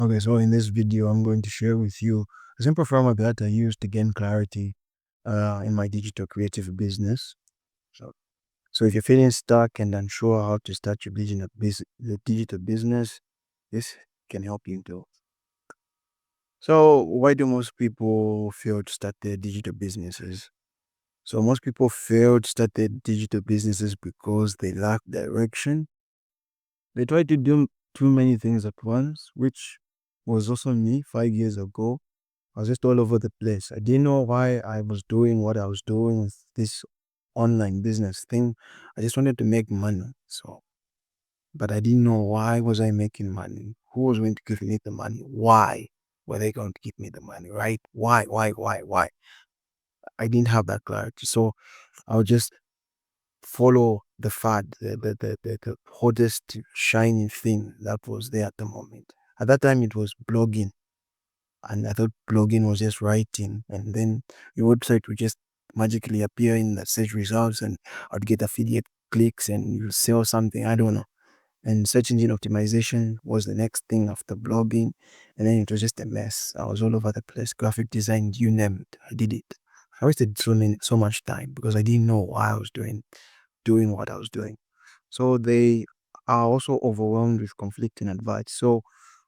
Okay, so in this video, I'm going to share with you a simple framework that I use to gain clarity in my digital creative business. So, so if you're feeling stuck and unsure how to start your digital business, this can help you too. So, why do most people fail to start their digital businesses? So, most people fail to start their digital businesses because they lack direction. They try to do too many things at once, which was also me 5 years ago. I was just all over the place. I didn't know why I was doing what I was doing with this online business thing. I just wanted to make money. So, but I didn't know why was I making money? Who was going to give me the money? Why were they going to give me the money? Right? Why? I didn't have that clarity. So I would just follow the fad, the hottest shining thing that was there at the moment. At that time, it was blogging. And I thought blogging was just writing, and then your website would just magically appear in the search results, and I'd get affiliate clicks, and you sell something. I don't know. And search engine optimization was the next thing after blogging, and then it was just a mess. I was all over the place. Graphic design, you name it, I did it. I wasted so much time because I didn't know why I was doing what I was doing. So they are also overwhelmed with conflicting advice. So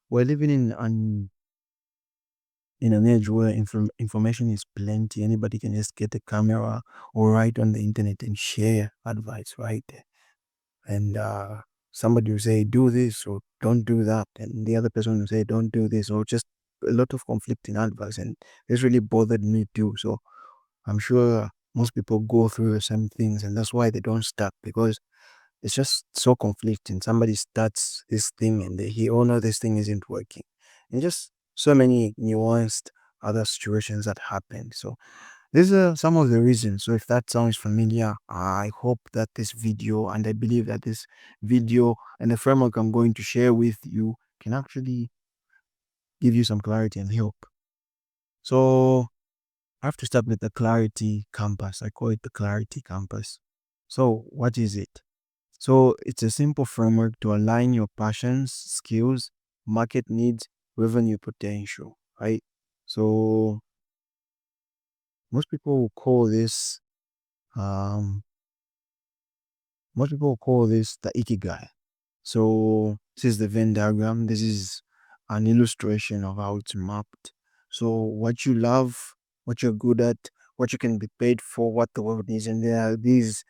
we're living in an age where information is plenty. Anybody can just get a camera or write on the internet and share advice right there. And somebody will say, do this or don't do that. And the other person will say, don't do this, or just a lot of conflicting advice. And this really bothered me too. So I'm sure most people go through the same things, and that's why they don't start, because it's just so conflicting. Somebody starts this thing and they hear, oh no, this thing isn't working. And just so many nuanced other situations that happen. So these are some of the reasons. So if that sounds familiar, I hope that this video, and I believe that this video and the framework I'm going to share with you can actually give you some clarity and help. So I have to start with the clarity compass. I call it the clarity compass. So what is it? So it's a simple framework to align your passions, skills, market needs, revenue potential, right? So most people will call this um most people will call this the ikigai. So this is the Venn diagram. This is an illustration of how it's mapped. So what you love, what you're good at, what you can be paid for, what the world needs, and there are these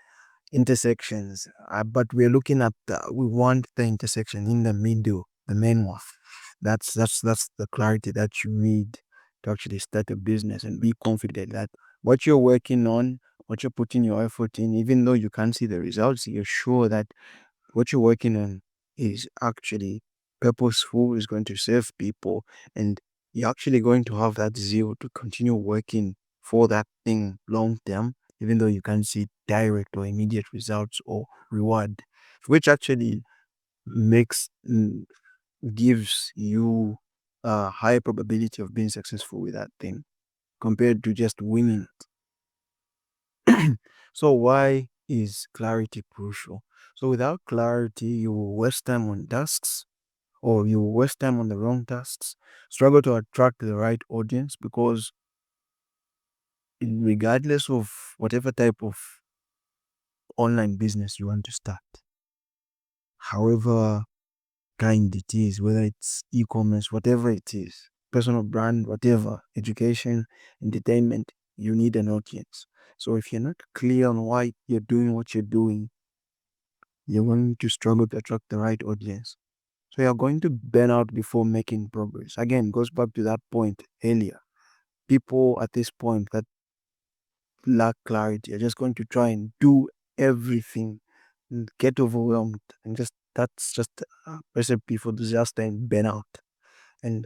intersections, but we're looking at we want the intersection in the middle, the main one. That's the clarity that you need to actually start a business and be confident that what you're working on, what you're putting your effort in, even though you can't see the results, you're sure that what you're working on is actually purposeful, is going to serve people, and you're actually going to have that zeal to continue working for that thing long term, even though you can't see direct or immediate results or reward, which actually makes gives you a high probability of being successful with that thing compared to just winning. So why is clarity crucial? So without clarity, you will waste time on tasks, or you will waste time on the wrong tasks, struggle to attract the right audience, because regardless of whatever type of online business you want to start, however kind it is, whether it's e-commerce, whatever it is, personal brand, whatever, education, entertainment, you need an audience. So if you're not clear on why you're doing what you're doing, you're going to struggle to attract the right audience. So you're going to burn out before making progress. Again, goes back to that point earlier. People at this point that lack clarity are just going to try and do everything and get overwhelmed, and just that's just a recipe for disaster and burnout. And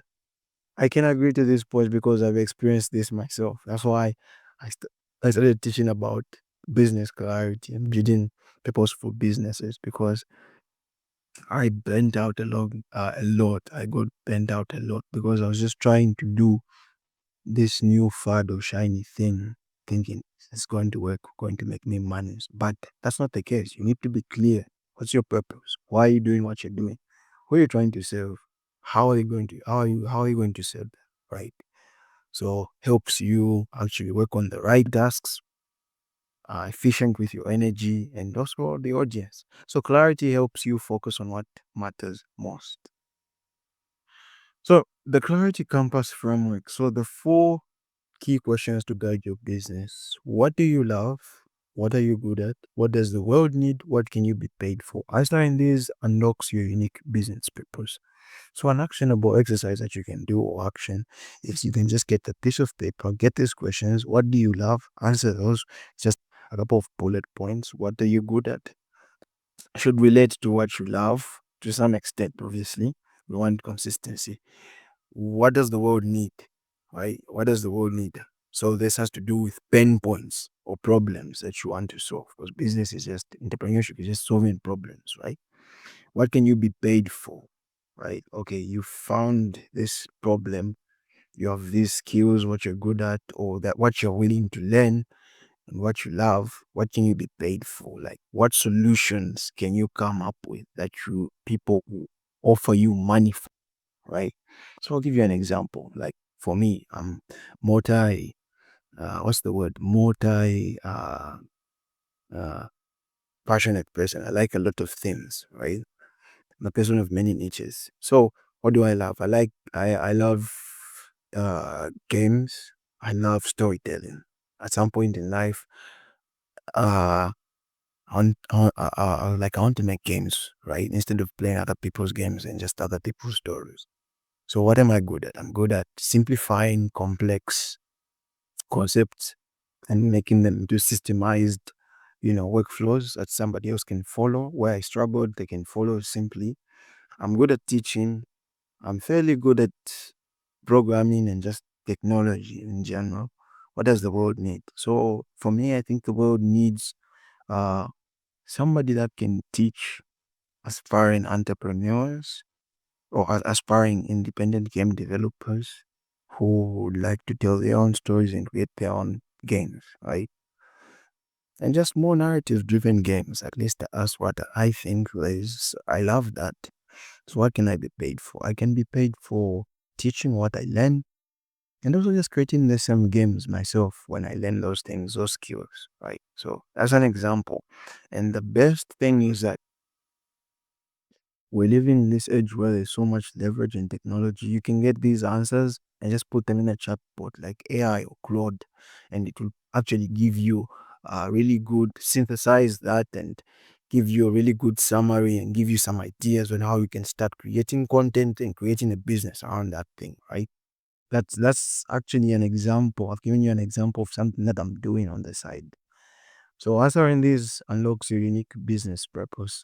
I can agree to this point because I've experienced this myself. That's why I started teaching about business clarity and building purposeful businesses, because I burnt out a lot. I got burnt out a lot because I was just trying to do this new fad or shiny thing, thinking it's going to work, going to make me money. But that's not the case. You need to be clear. What's your purpose? Why are you doing what you're doing? Who are you trying to serve? how are you going to set that, right? So helps you actually work on the right tasks, efficient with your energy and also the audience. So clarity helps you focus on what matters most. So the clarity compass framework. So the four key questions to guide your business. What do you love? What are you good at? What does the world need? What can you be paid for? Answering these unlocks your unique business purpose. So an actionable exercise that you can do or action is you can just get a piece of paper, get these questions. What do you love? Answer those. Just a couple of bullet points. What are you good at? Should relate to what you love to some extent, obviously. We want consistency. What does the world need? Right? What does the world need? So this has to do with pain points or problems that you want to solve. Because business is just entrepreneurship is just solving problems, right? What can you be paid for? Right? Okay, you found this problem, you have these skills, what you're good at, or that what you're willing to learn and what you love, what can you be paid for? Like what solutions can you come up with that you people will offer you money for, right? So I'll give you an example. Like for me, I'm multi what's the word? Multi uh passionate person. I like a lot of things, right? I'm a person of many niches. So what do I love? I love games. I love storytelling. At some point in life, uh like I want to make games, right? Instead of playing other people's games and just other people's stories. So what am I good at? I'm good at simplifying complex concepts and making them into systemized, workflows that somebody else can follow. Where I struggled, they can follow simply. I'm good at teaching. I'm fairly good at programming and just technology in general. What does the world need? So for me, I think the world needs uh, somebody that can teach aspiring entrepreneurs or aspiring independent game developers who would like to tell their own stories and create their own games, right? And just more narrative driven games. At least that's what I think is. I love that. So what can I be paid for? I can be paid for teaching what I learn and also just creating the same games myself when I learn those things, those skills, right? So that's an example. And the best thing is that we're living in this age where there's so much leverage in technology. You can get these answers and just put them in a chatbot like AI or Claude, and it will actually give you a really good synthesize that and give you a really good summary and give you some ideas on how you can start creating content and creating a business around that thing, right? That's actually an example. I've given you an example of something that I'm doing on the side. So answering this unlocks your unique business purpose.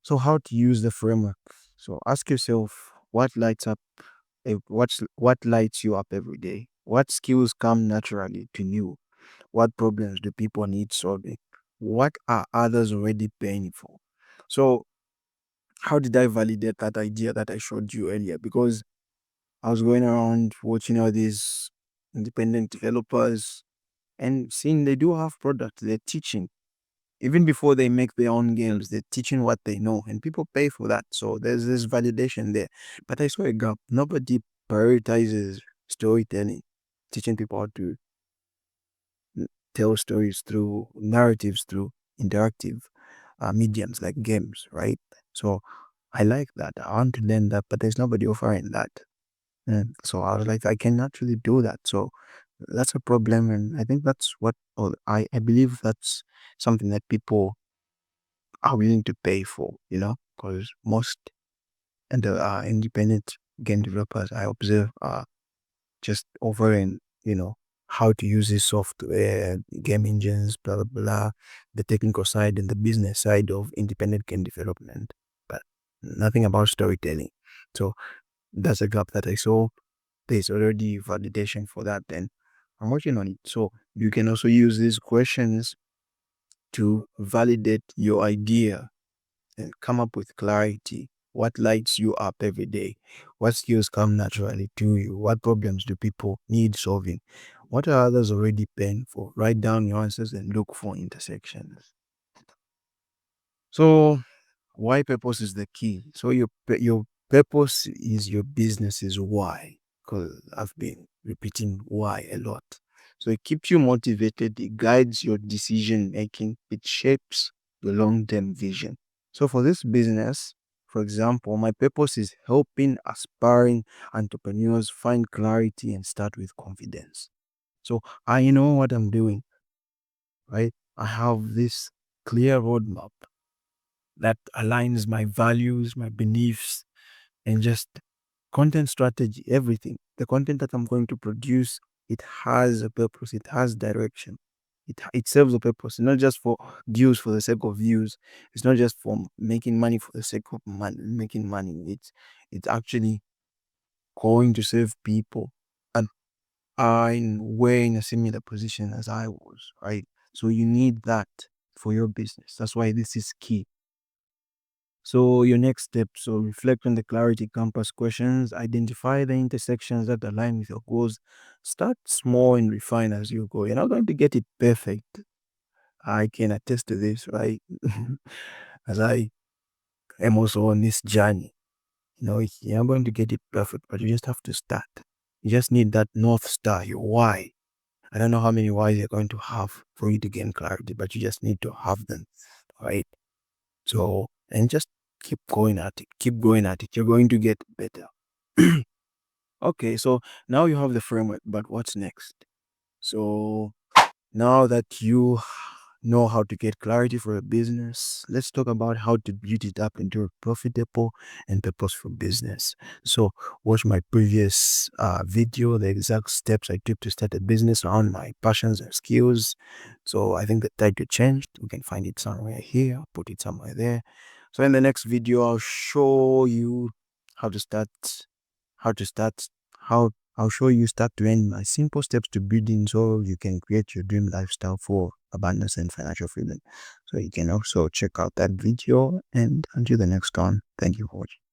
So how to use the framework? So ask yourself what lights you up every day? What skills come naturally to you? What problems do people need solving? What are others already paying for? So how did I validate that idea that I showed you earlier? Because I was going around watching all these independent developers and seeing they do have products, they're teaching. Even before they make their own games, they're teaching what they know and people pay for that. So there's this validation there. But I saw a gap. Nobody prioritizes storytelling, teaching people how to tell stories through narratives, through interactive mediums like games, right? So I like that. I want to learn that, but there's nobody offering that. And so I was like, I can actually do that. So that's a problem. And I think that's what, or I believe that's something that people are willing to pay for, because most and the independent game developers I observe are just offering, how to use this software, game engines, blah, blah, blah, the technical side and the business side of independent game development, but nothing about storytelling. So that's a gap that I saw. There's already validation for that, and I'm working on it. So you can also use these questions to validate your idea and come up with clarity. What lights you up every day? What skills come naturally to you? What problems do people need solving? What are others already paying for? Write down your answers and look for intersections. So, why purpose is the key? So, your Purpose is your business's why, because I've been repeating why a lot. So it keeps you motivated, it guides your decision making, it shapes your long term vision. So for this business, for example, my purpose is helping aspiring entrepreneurs find clarity and start with confidence. So I know what I'm doing, right? I have this clear roadmap that aligns my values, my beliefs, and just content strategy, everything. The content that I'm going to produce, it has a purpose, it has direction. It serves a purpose. It's not just for views for the sake of views. It's not just for making money for the sake of making money. It's actually going to serve people. And I'm way in a similar position as I was, right? So you need that for your business. That's why this is key. So your next step, so reflect on the clarity compass questions, identify the intersections that align with your goals. Start small and refine as you go. You're not going to get it perfect. I can attest to this, right? As I am also on this journey. You're not going to get it perfect, but you just have to start. You just need that North Star, your why. I don't know how many whys you're going to have for you to gain clarity, but you just need to have them, right? So, and just keep going at it, keep going at it. You're going to get better. Okay, so now you have the framework, but what's next? So, now that you know how to get clarity for a business, let's talk about how to build it up into a profitable and purposeful business. So, watch my previous video, the exact steps I took to start a business around my passions and skills. So, I think the title changed. We can find it somewhere here, put it somewhere there. So, in the next video, I'll show you how to start, how to start, how I'll show you start to end my simple steps to building so you can create your dream lifestyle for abundance and financial freedom. So you can also check out that video, and until the next one, thank you for watching.